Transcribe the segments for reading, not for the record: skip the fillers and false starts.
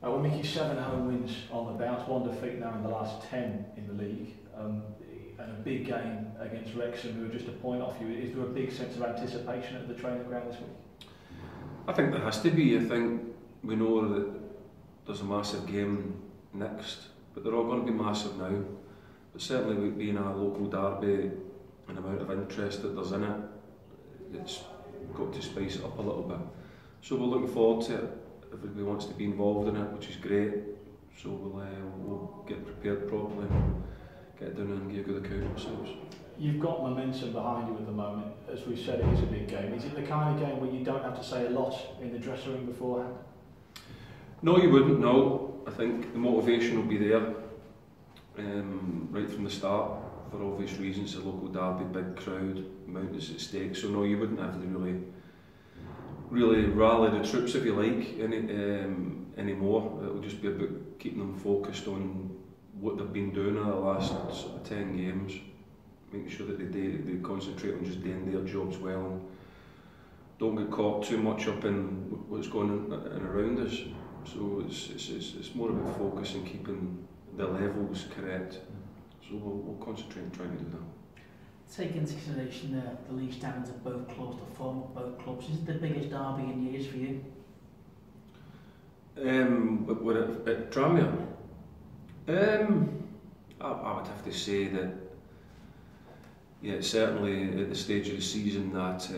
Well, Micky, 7 home wins on the bounce, 1 defeat now in the last 10 in the league, and a big game against Wrexham, who are just a point off you. Is there a big sense of anticipation at the training ground this week? I think there has to be. I think we know that there's a massive game next, but they're all going to be massive now. But certainly, with being a local derby and the amount of interest that there's in it, it's got to spice it up a little bit. So we're looking forward to it. Everybody wants to be involved in it, which is great. So we'll get prepared properly, get it done and give a good account of ourselves. You've got momentum behind you at the moment. As we've said, it is a big game. Is it the kind of game where you don't have to say a lot in the dressing room beforehand? No, you wouldn't, no. I think the motivation will be there right from the start. For obvious reasons, a local derby, big crowd, amount is at stake. So no, you wouldn't have to really rally the troops, if you like, anymore. It will just be about keeping them focused on what they've been doing in the last sort of 10 games, making sure that they concentrate on just doing their jobs well and don't get caught too much up in what's going on and around us. So it's more about focus and keeping the levels correct. So we'll concentrate on trying to do that. Take into consideration the league standings of both clubs, the form of both clubs. Is it the biggest derby in years for you? At Tranmere, I would have to say that, yeah, certainly at the stage of the season that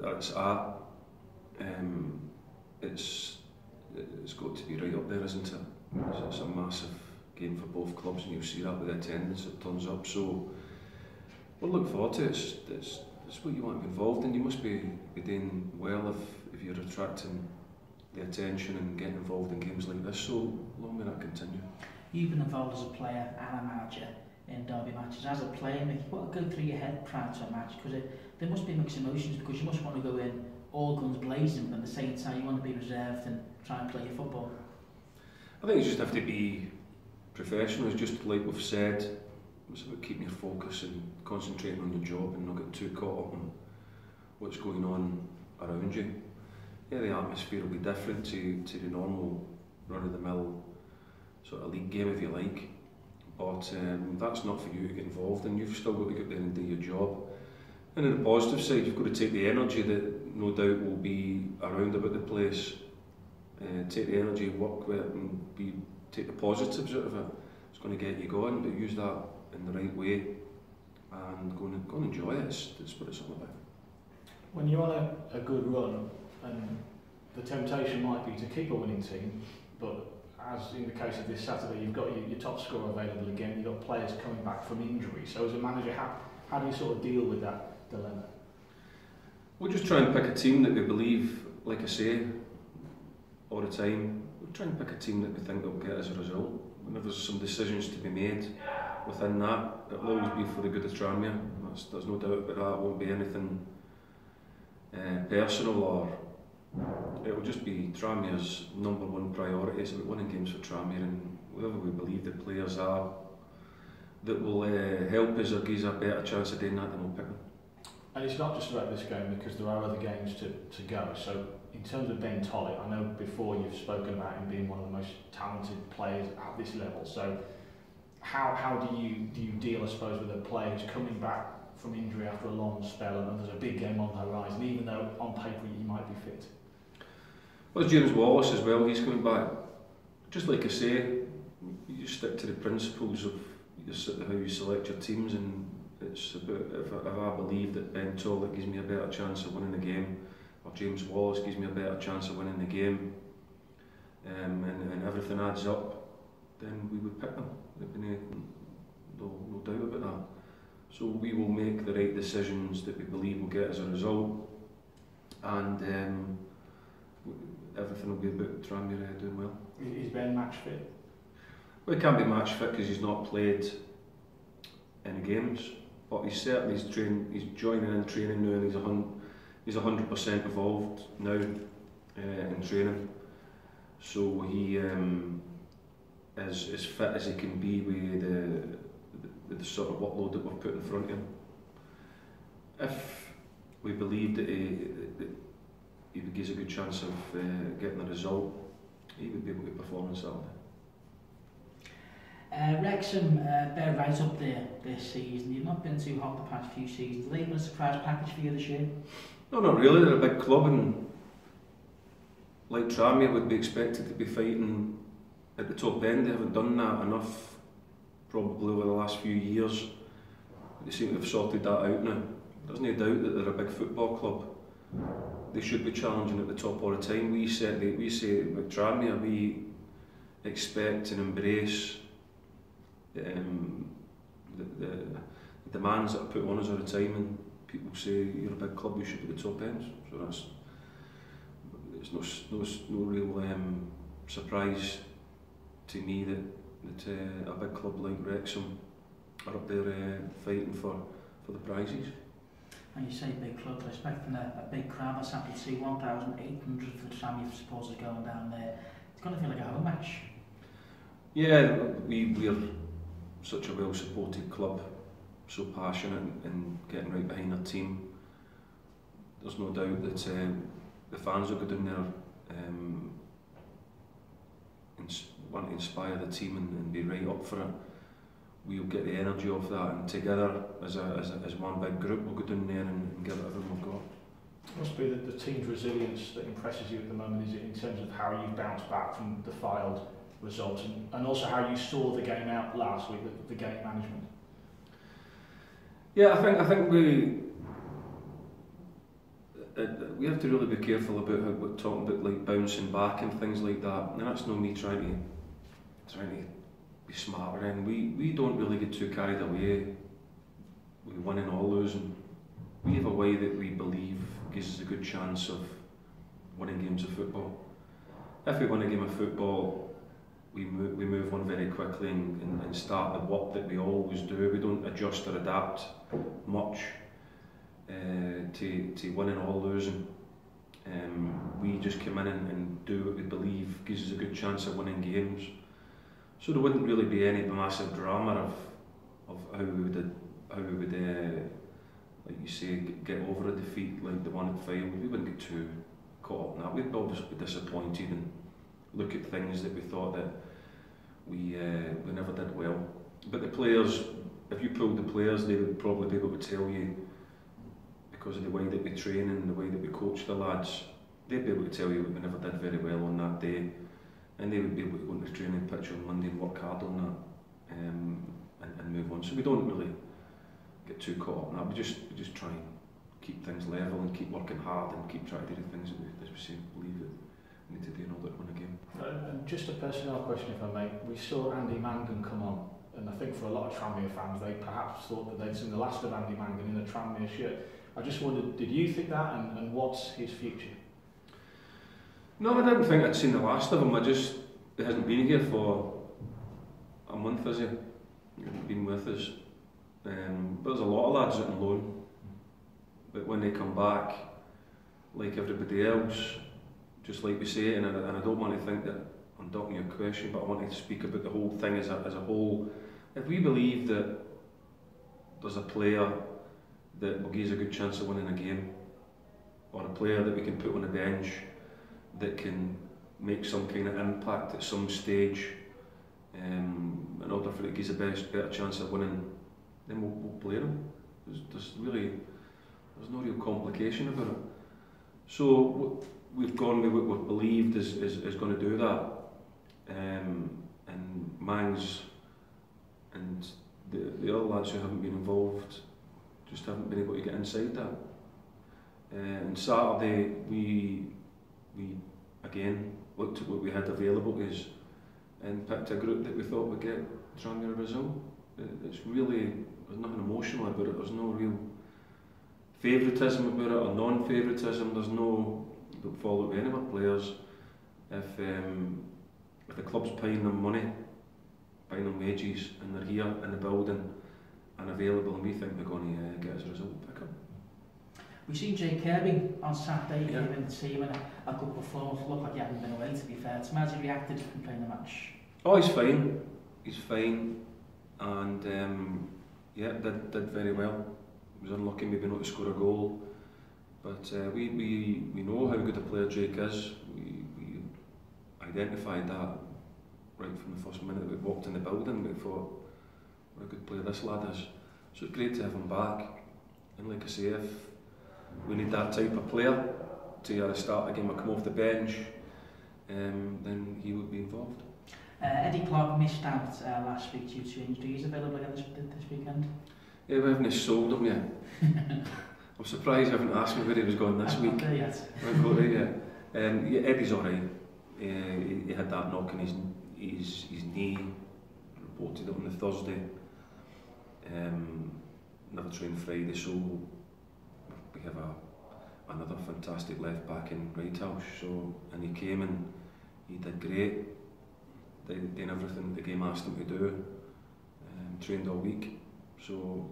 it's at, it's got to be right up there, isn't it? It's a massive game for both clubs, and you'll see that with the attendance that turns up. So we'll look forward to it. It's what you want to be involved in. You must be doing well if you're attracting the attention and getting involved in games like this. So long may that continue. You've been involved as a player and a manager in derby matches. As a player, Micky, what would go through your head prior to a match? Because there must be mixed emotions, because you must want to go in all guns blazing, but at the same time you want to be reserved and try and play your football. I think you just have to be professional. It's just like we've said. It's about keeping your focus and concentrating on your job and not getting too caught up in what's going on around you. Yeah, the atmosphere will be different to the normal run-of-the-mill sort of league game, if you like. But that's not for you to get involved in. You've still got to get there and do your job. And on the positive side, you've got to take the energy that no doubt will be around about the place. Take the energy, work with it, and take the positives out of it. It's going to get you going, but use that in the right way and go and enjoy it. That's what it's all about. When you're on a good run, and the temptation might be to keep a winning team, but as in the case of this Saturday, you've got your top scorer available again, you've got players coming back from injury. So as a manager, how do you sort of deal with that dilemma? We'll just try and pick a team that we believe, like I say, all the time. We'll try and pick a team that we think will get us a result. Whenever there's some decisions to be made within that, it will always be for the good of Tranmere. There's no doubt about that. It won't be anything personal, or it will just be Tranmere's #1 priority. It's about winning games for Tranmere, and whoever we believe the players are that will help us or give us a better chance of doing that, then we'll pick them. And it's not just about this game, because there are other games to go. So in terms of Ben Tollett, I know before you've spoken about him being one of the most talented players at this level. So how do you deal, I suppose, with a player who's coming back from injury after a long spell, and there's a big game on the horizon, even though on paper he might be fit? Well, there's James Wallace as well. He's coming back. Just like I say, you just stick to the principles of how you select your teams, and it's about if I believe that Ben Tollett gives me a better chance of winning the game, or James Wallace gives me a better chance of winning the game, and everything adds up, then we would pick them. No doubt about that. So we will make the right decisions that we believe will get us a result, and everything will be about Tranmere doing well. Is Ben match fit? Well, he can't be match fit because he's not played any games, but he's certainly he's joining in training now, and he's 100% involved now in training. So he is as fit as he can be with the sort of workload that we've put in front of him. If we believe that he gives a good chance of getting a result, he would be able to perform on Saturday. Wrexham, they're right up there this season. You've not been too hot the past few seasons. Have they been a surprise package for you this year? No, not really. They're a big club, and like Tranmere would be expected to be fighting at the top end. They haven't done that enough probably over the last few years. They seem to have sorted that out now. There's no doubt that they're a big football club. They should be challenging at the top all the time. We say with Tranmere, we expect and embrace the demands that are put on us all the time, and people say you're a big club, you should be at the top end. So it's no real surprise to me that a big club like Wrexham are up there fighting for the prizes. And you say big club, expecting a big crowd. I sampled to see 1,800 for the Tranmere supporters going down there. It's going to feel like a home match. Yeah, we're such a well supported club, so passionate and getting right behind our team. There's no doubt that the fans will go down there want to inspire the team and be right up for it. We'll get the energy off that, and together as one big group we'll go down there and give it everything we've got. It must be the team's resilience that impresses you at the moment, is it, in terms of how you bounced back from the failed results, and also how you saw the game out last week, the game management? Yeah, I think we have to really be careful about how we're talking about, like, bouncing back and things like that. And that's not me trying to be smart or anything. We don't really get too carried away with winning or losing. We have a way that we believe gives us a good chance of winning games of football. If we win a game of football, we move on very quickly and start the work that we always do. We don't adjust or adapt much to winning or losing. We just come in and do what we believe gives us a good chance of winning games. So there wouldn't really be any massive drama of how we would like you say, get over a defeat like the one at Fylde. We wouldn't get too caught up in that. We'd obviously be disappointed and look at things that we thought that we never did well. But the players, if you pulled the players, they would probably be able to tell you, because of the way that we train and the way that we coach the lads, they'd be able to tell you we never did very well on that day, and they would be able to go into the training pitch on Monday and work hard on that and move on. So we don't really get too caught up in that. We just try and keep things level and keep working hard and keep trying to do the things that we, as we say, believe that we need to do in order to win a game. And just a personnel question, if I may. We saw Andy Mangan come on, and I think for a lot of Tranmere fans, they perhaps thought that they'd seen the last of Andy Mangan in a Tranmere shirt. I just wondered, did you think that, and what's his future? No, I didn't think I'd seen the last of him. He hasn't been here for a month, has he? He hasn't been with us. But there's a lot of lads out on loan. But when they come back, like everybody else, just like we say, and I don't want to think that I'm ducking your question, but I want to speak about the whole thing as a whole. If we believe that there's a player that will give us a good chance of winning a game, or a player that we can put on the bench that can make some kind of impact at some stage, in order for it to give us a better chance of winning, then we'll play them. There's no real complication about it. So we've gone with what we've believed is going to do that, and Mangs and the other lads who haven't been involved just haven't been able to get inside that. And Saturday we again looked at what we had available to us and picked a group that we thought would get Tranmere a result. It's really, there's nothing emotional about it. There's no real favouritism about it or non-favouritism. Don't follow any of our players. If the club's paying them money, paying them wages, and they're here in the building and available, and we think they're going to get us a result, pick up. We've seen Jay Kirby on Saturday, yeah. Came in the team and a good performance. Looked like he hadn't been away, to be fair. So how's he reacted from playing the match? Oh, he's fine. He's fine, and yeah, did very well. He was unlucky maybe not to score a goal, but we know how good a player Jake is. identified that right from the first minute we walked in the building. We thought, what a good player this lad is. So it's great to have him back. And like I say, if we need that type of player to start a game or come off the bench, then he would be involved. Eddie Clark missed out last week due to injury. He's available again this weekend? Yeah, we haven't sold him yet. I'm surprised you haven't asked me where he was going this week. Not there yet. Right, yeah, Eddie's alright. He had that knock in his knee, reported on the Thursday. Never trained Friday, so we have another fantastic left back in Wrexham. So, and he came and he did great. Did everything the game asked him to do. Trained all week. So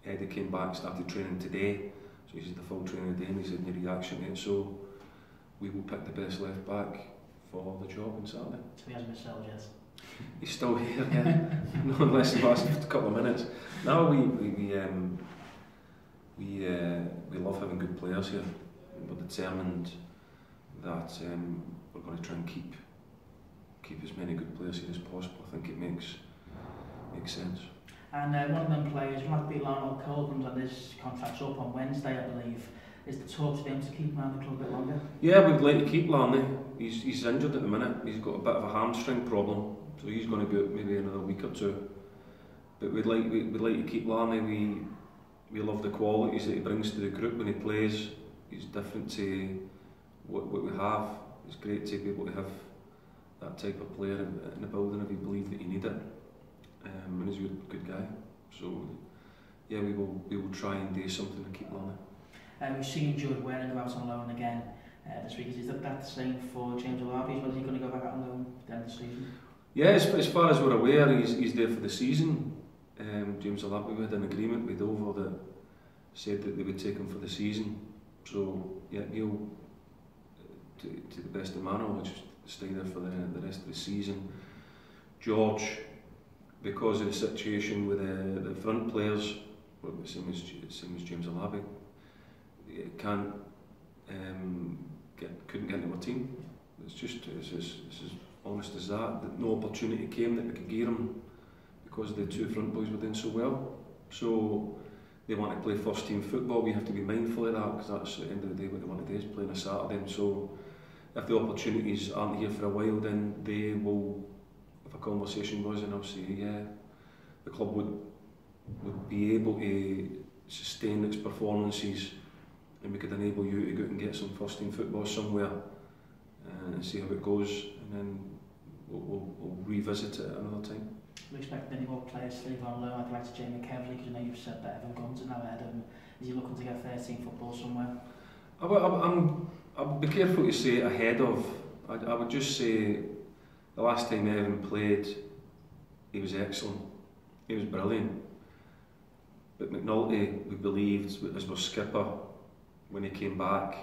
Eddie came back, started training today. So he's had the full training today, and he's had no reaction to it. So we will pick the best left back for the job on Saturday. So he hasn't been sold yet. He's still here, yeah. No, unless he lasts a couple of minutes. No, we love having good players here. We're determined that we're going to try and keep as many good players here as possible. I think it makes sense. And one of them players, rugby Lionel Colburn, and his contract's up on Wednesday, I believe. Is the talk to them to keep him around the club a bit longer? Yeah, we'd like to keep Larney. He's injured at the minute. He's got a bit of a hamstring problem, so he's going to be out maybe another week or two. But we'd like to keep Larney. We love the qualities that he brings to the group when he plays. He's different to what we have. It's great to be able to have that type of player in the building if you believe that you need it. And he's a good guy. So yeah, we will try and do something to keep Larney. We've seen Jude Waring go out on loan again this week. Is that the same for James Alabi as well? Is he going to go back out on loan at the end of the season? Yeah, as far as we're aware, he's there for the season. James Alabi, we had an agreement with Dover that said that they would take him for the season. So yeah, he'll, to the best of my knowledge, stay there for the rest of the season. George, because of the situation with the front players, well, the same as James Alabi, couldn't get into my team. It's as honest as that no opportunity came that we could gear him because the two front boys were doing so well. So they want to play first team football. We have to be mindful of that because that's at the end of the day what they want to do is play on a Saturday. And so if the opportunities aren't here for a while, then they will, if a conversation was, and I'll say, yeah, the club would be able to sustain its performances, and we could enable you to go out and get some first team football somewhere and see how it goes, and then we'll revisit it at another time. Do you expect many more players to leave on loan? I'd like to Jamie Kevley, because you know you've said that Evan Guns are now ahead of him. Is he looking to get 13 football somewhere? I'll be careful to say ahead of. I would just say the last time Evan played, he was excellent. He was brilliant. But McNulty, we believed, as our skipper, when he came back,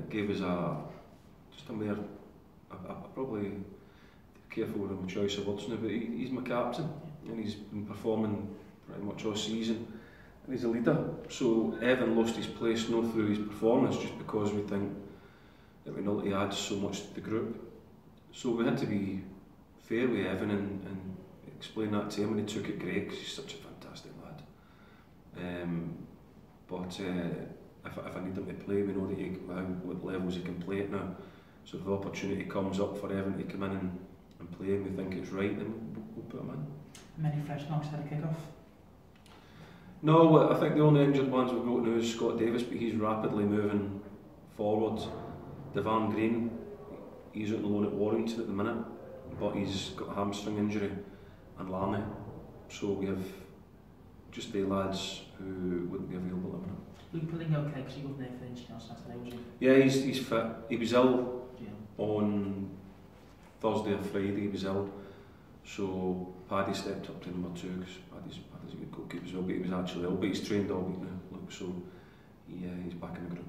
gave us probably careful with my choice of words now, but he's my captain, and he's been performing pretty much all season, and he's a leader. So Evan lost his place not through his performance, just because we think that McNulty adds so much to the group. So we had to be fair with Evan and explain that to him, and he took it great because he's such a fantastic lad. But if I need him to play, we know that what levels he can play at now. So if the opportunity comes up for Evan to come in and play, and we think it's right, then we'll put him in. Many fresh knocks had a kick-off? No, I think the only injured ones we've got now is Scott Davis, but he's rapidly moving forward. Devan Green, he's out on loan at Warrington at the minute, but he's got a hamstring injury, and Larney. So we have just the lads who wouldn't be available at the minute. Luke Pilling okay, because he wasn't there for the interview on Saturday, was he? Yeah, he's fit. He was ill on Thursday or Friday, he was ill. So Paddy stepped up to number 2, because Paddy's a good goalkeeper as well, but he was actually ill, but he's trained all week now, Luke, so he's back in the group.